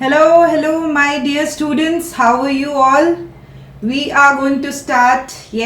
Hello, my dear students. How are you all? We are going to start, we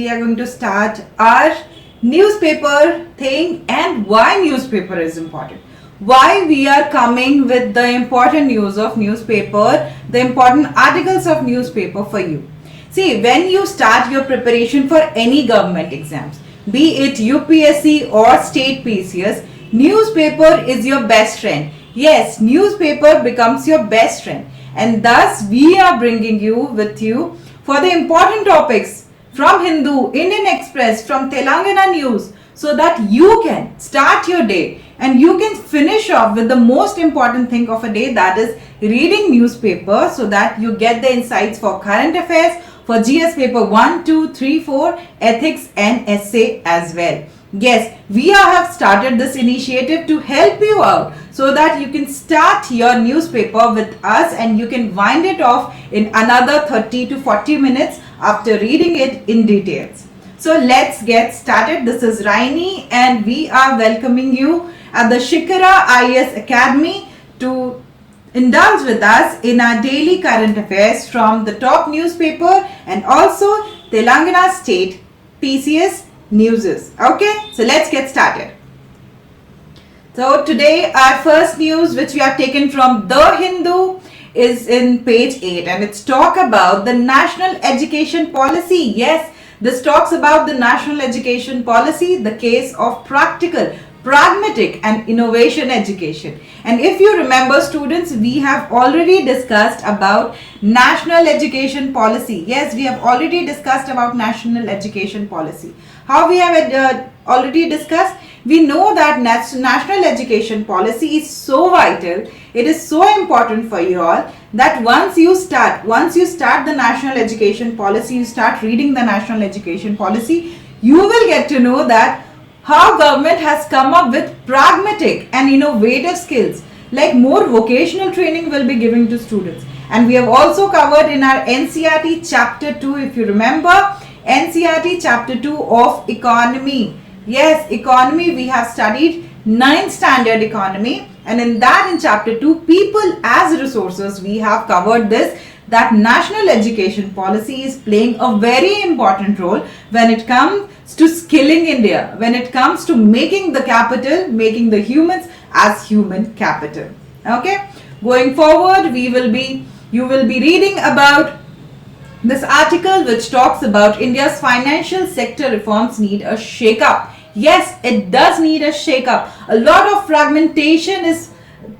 are going to start our newspaper thing and why newspaper is important. Why we are coming with the important news of newspaper, the important articles of newspaper for you. See, when you start your preparation for any government exams, be it UPSC or state PCS, newspaper is your best friend. Yes, newspaper becomes your best friend, and thus we are bringing you with you for the important topics from Hindu, Indian Express, from Telangana News, so that you can start your day and you can finish off with the most important thing of a day, that is reading newspaper, so that you get the insights for current affairs, for GS paper 1, 2, 3, 4, ethics and essay as well. Yes, we have started this initiative to help you out so that you can start your newspaper with us and you can wind it off in another 30 to 40 minutes after reading it in details. So let's get started. This is Raini and we are welcoming you at the Shikara Academy to indulge with us in our daily current affairs from the top newspaper and also Telangana State PCS Newses. Okay, so let's get started. So today our first news, which we have taken from The Hindu, is in page 8 and it's talk about the national education policy. Yes, this talks about the national education policy, the case of practical, pragmatic and innovation education. And if you remember, students, we have already discussed about national education policy. Yes, we have already discussed about national education policy. How we have already discussed, we know that national education policy is so vital, it is so important for you all, that once you start the national education policy, you start reading the national education policy, you will get to know that how government has come up with pragmatic and innovative skills, like more vocational training will be given to students. And we have also covered in our NCERT chapter 2, if you remember, NCERT chapter 2 of economy. Yes, economy, we have studied 9th standard economy, and in chapter 2, people as resources, we have covered this, that national education policy is playing a very important role when it comes to skilling India, when it comes to making the capital, making the humans as human capital. Okay, going forward, you will be reading about this article which talks about India's financial sector reforms need a shake-up. Yes, it does need a shake-up. A lot of fragmentation is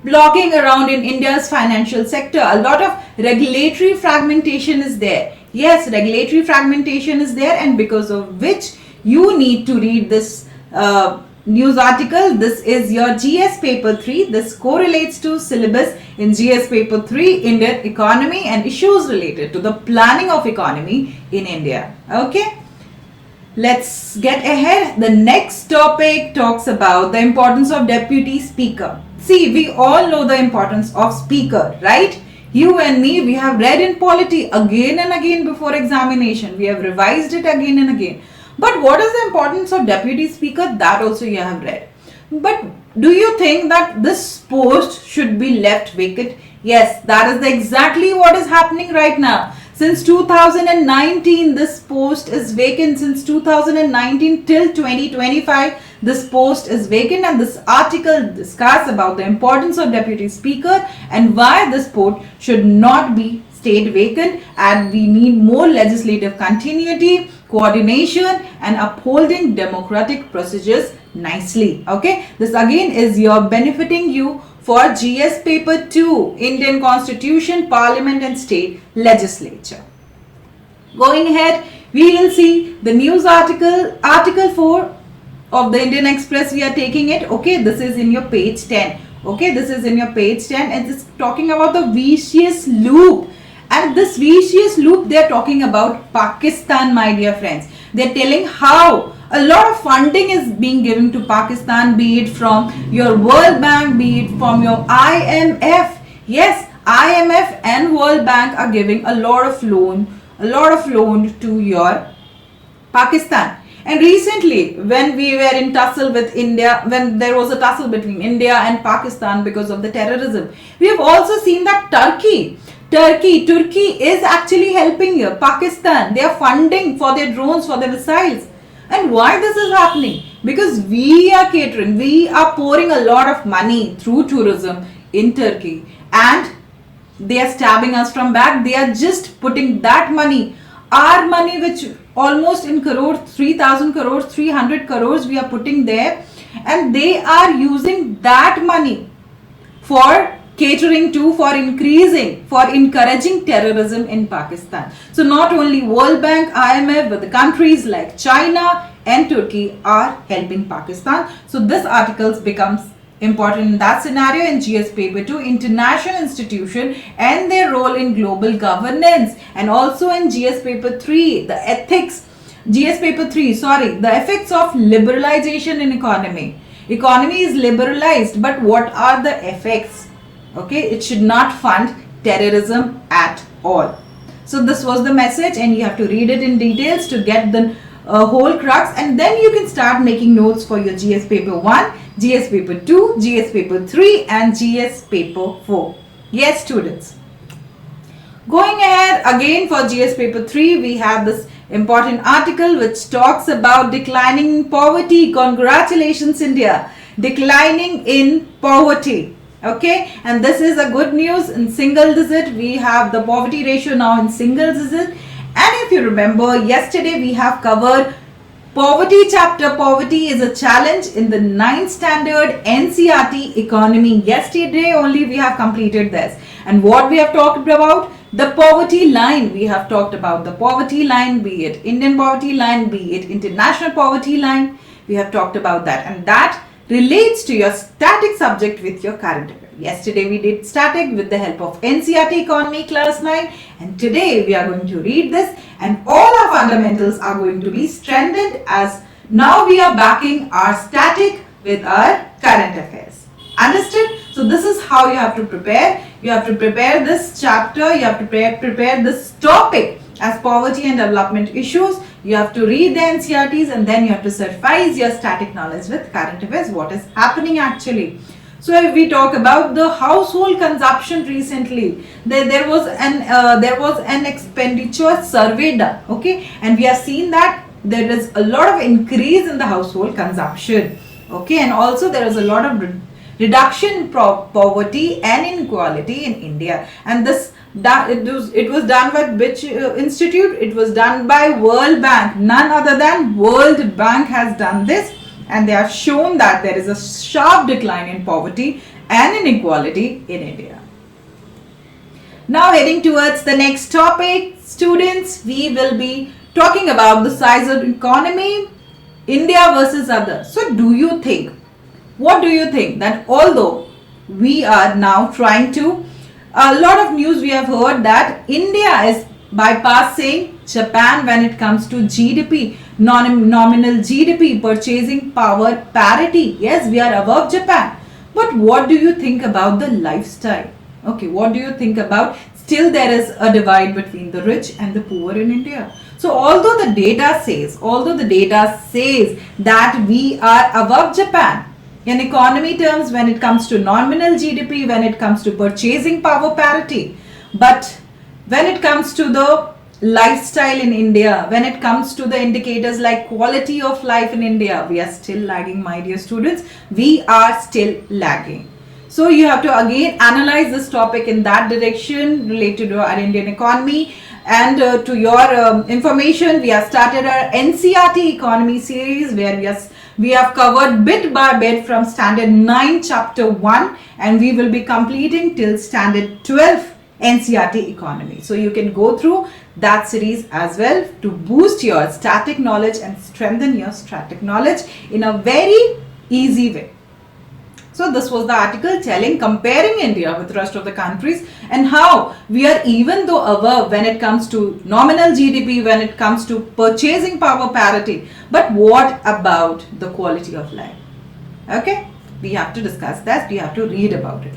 blocking around in India's financial sector. A lot of regulatory fragmentation is there. Yes, regulatory fragmentation is there, and because of which you need to read this news article. This is your GS paper 3. This correlates to syllabus in GS paper 3, Indian economy and issues related to the planning of economy in India. Okay, let's get ahead. The next topic talks about the importance of deputy speaker. See, we all know the importance of speaker, right? You and me, we have read in polity again and again before examination. We have revised it again and again. But what is the importance of deputy speaker? That also you have read. But do you think that this post should be left vacant? Yes, that is exactly what is happening right now. Since 2019, this post is vacant. Since 2019 till 2025, this post is vacant, and this article discusses about the importance of deputy speaker and why this post should not be stayed vacant, and we need more legislative continuity, coordination and upholding democratic procedures nicely. Okay, this again is your benefiting you for GS paper 2, Indian Constitution, Parliament and State Legislature. Going ahead, we will see the news article 4 of the Indian Express. We are taking it. Okay, this is in your page 10. Okay, this is in your page 10 and it's talking about the vicious loop. And this vicious loop, they are talking about Pakistan, my dear friends. They are telling how a lot of funding is being given to Pakistan, be it from your World Bank, be it from your IMF. Yes, IMF and World Bank are giving a lot of loan to your Pakistan. And recently, when we were in tussle with India, when there was a tussle between India and Pakistan because of the terrorism, we have also seen that Turkey is actually helping here. Pakistan, they are funding for their drones, for their missiles. And why this is happening? Because we are catering, we are pouring a lot of money through tourism in Turkey, and they are stabbing us from back. They are just putting that money, our money, which almost in crores, 3,000 crores, 300 crores we are putting there, and they are using that money for catering to, for increasing, for encouraging terrorism in Pakistan. So not only World Bank, IMF, but the countries like China and Turkey are helping Pakistan. So this article becomes important in that scenario. In GS paper 2, international institution and their role in global governance, and also in GS paper 3, the effects of liberalization in economy. Economy is liberalized, but what are the effects? Okay, it should not fund terrorism at all. So this was the message, and you have to read it in details to get the whole crux, and then you can start making notes for your GS paper 1, GS paper 2, GS paper 3 and GS paper 4. Yes, students. Going ahead again for GS paper 3, we have this important article which talks about declining poverty. Congratulations, India. Declining in poverty. Okay, and this is a good news. In single digit, we have the poverty ratio now in single digit. And if you remember, yesterday we have covered poverty chapter. Poverty is a challenge in the 9th standard NCERT economy. Yesterday only we have completed this. And what we have talked about? The poverty line. We have talked about the poverty line, be it Indian poverty line, be it international poverty line. We have talked about that, and that relates to your static subject with your current affair. Yesterday we did static with the help of NCERT economy class 9, and today we are going to read this, and all our fundamentals are going to be strengthened, as now we are backing our static with our current affairs. Understood? So this is how you have to prepare. You have to prepare this chapter, you have to prepare this topic as poverty and development issues. You have to read the NCERTs, and then you have to suffice your static knowledge with current affairs, what is happening actually. So if we talk about the household consumption recently, there was an expenditure survey done, okay, and we have seen that there is a lot of increase in the household consumption, okay, and also there is a lot of reduction in poverty and inequality in India. And this it was done by which institute? It was done by World Bank. None other than World Bank has done this, and they have shown that there is a sharp decline in poverty and inequality in India. Now heading towards the next topic, students, we will be talking about the size of economy, India versus others. So what do you think that although we are now trying to, a lot of news we have heard that India is bypassing Japan when it comes to GDP, nominal GDP, purchasing power parity. Yes, we are above Japan. But what do you think about the lifestyle? Okay, what do you think about, still there is a divide between the rich and the poor in India. So although the data says that we are above Japan in economy terms when it comes to nominal GDP, when it comes to purchasing power parity, but when it comes to the lifestyle in India, when it comes to the indicators like quality of life in India, we are still lagging, my dear students. We are still lagging. So you have to again analyze this topic in that direction related to our Indian economy. And to your information, we have started our NCERT economy series where we have covered bit by bit from standard 9 chapter 1, and we will be completing till standard 12 NCERT economy. So you can go through that series as well to boost your static knowledge and strengthen your static knowledge in a very easy way. So this was the article comparing India with the rest of the countries and how we are even though above when it comes to nominal GDP, when it comes to purchasing power parity. But what about the quality of life? Okay, we have to discuss that. We have to read about it.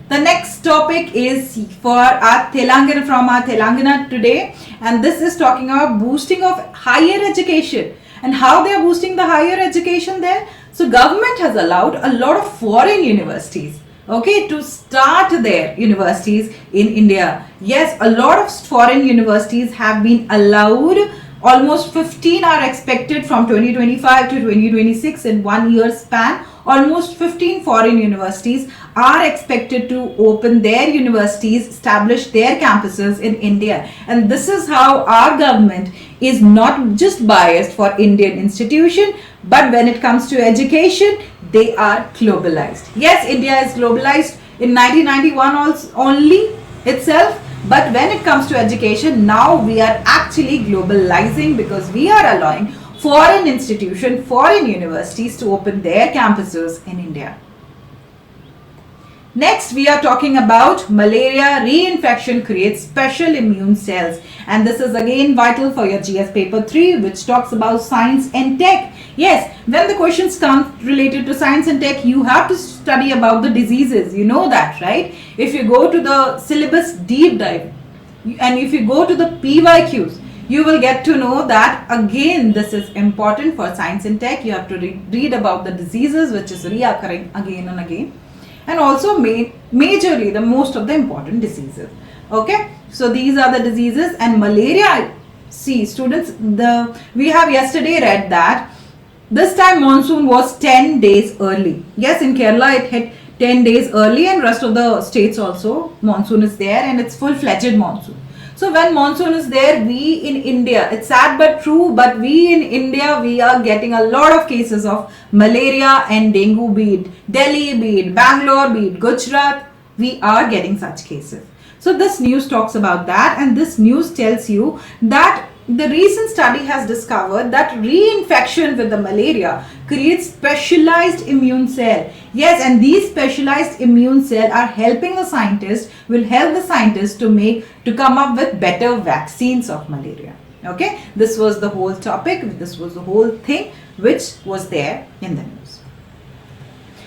The next topic is for our Telangana today, and this is talking about boosting of higher education. And how they are boosting the higher education there? So government has allowed a lot of foreign universities, okay, to start their universities in India. Yes, a lot of foreign universities have been allowed. Almost 15 are expected from 2025 to 2026 in 1 year span. Almost 15 foreign universities are expected to open their universities, establish their campuses in India. And this is how our government is not just biased for Indian institution, but when it comes to education, they are globalized. Yes, India is globalized in 1991 only itself, but when it comes to education, now we are actually globalizing because we are allowing foreign institutions, foreign universities to open their campuses in India. Next, we are talking about malaria reinfection creates special immune cells. And this is again vital for your GS paper 3, which talks about science and tech. Yes, when the questions come related to science and tech, you have to study about the diseases. You know that, right? If you go to the syllabus deep dive and if you go to the PYQs, you will get to know that again this is important for science and tech. You have to read about the diseases which is reoccurring again and again, and also majorly the most of the important diseases. Okay, so these are the diseases. And malaria, see students, we have yesterday read that this time monsoon was 10 days early. Yes, in Kerala it hit 10 days early, and rest of the states also monsoon is there, and it's full-fledged monsoon. So when monsoon is there, we in India, it's sad but true, but we in India, we are getting a lot of cases of malaria and dengue, be it Delhi, be it Bangalore, be it Gujarat, we are getting such cases. So this news talks about that, and this news tells you that the recent study has discovered that reinfection with the malaria creates specialized immune cell. Yes, and these specialized immune cell are helping the scientists, will help the scientists to come up with better vaccines of malaria. Okay, this was the whole topic, this was the whole thing which was there in the news.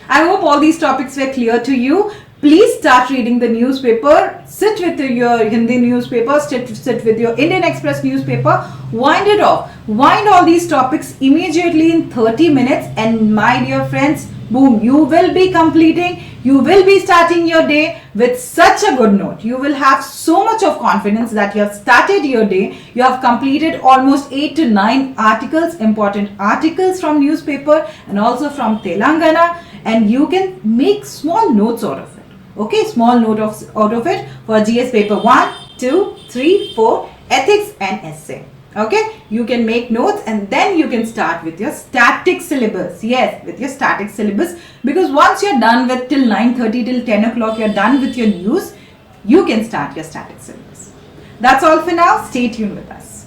I hope all these topics were clear to you. Please start reading the newspaper. Sit with your Hindi newspaper, sit with your Indian Express newspaper, wind it off. Wind all these topics immediately in 30 minutes, and my dear friends, boom, you will be completing, you will be starting your day with such a good note. You will have so much of confidence that you have started your day. You have completed almost 8 to 9 articles, important articles from newspaper and also from Telangana, and you can make small notes out of it. Okay, small note out of it for GS paper 1, 2, 3, 4, ethics and essay. Okay, you can make notes and then you can start with your static syllabus. Yes, with your static syllabus, because once you're done with till 9:30 till 10 o'clock, you're done with your news, you can start your static syllabus. That's all for now. Stay tuned with us.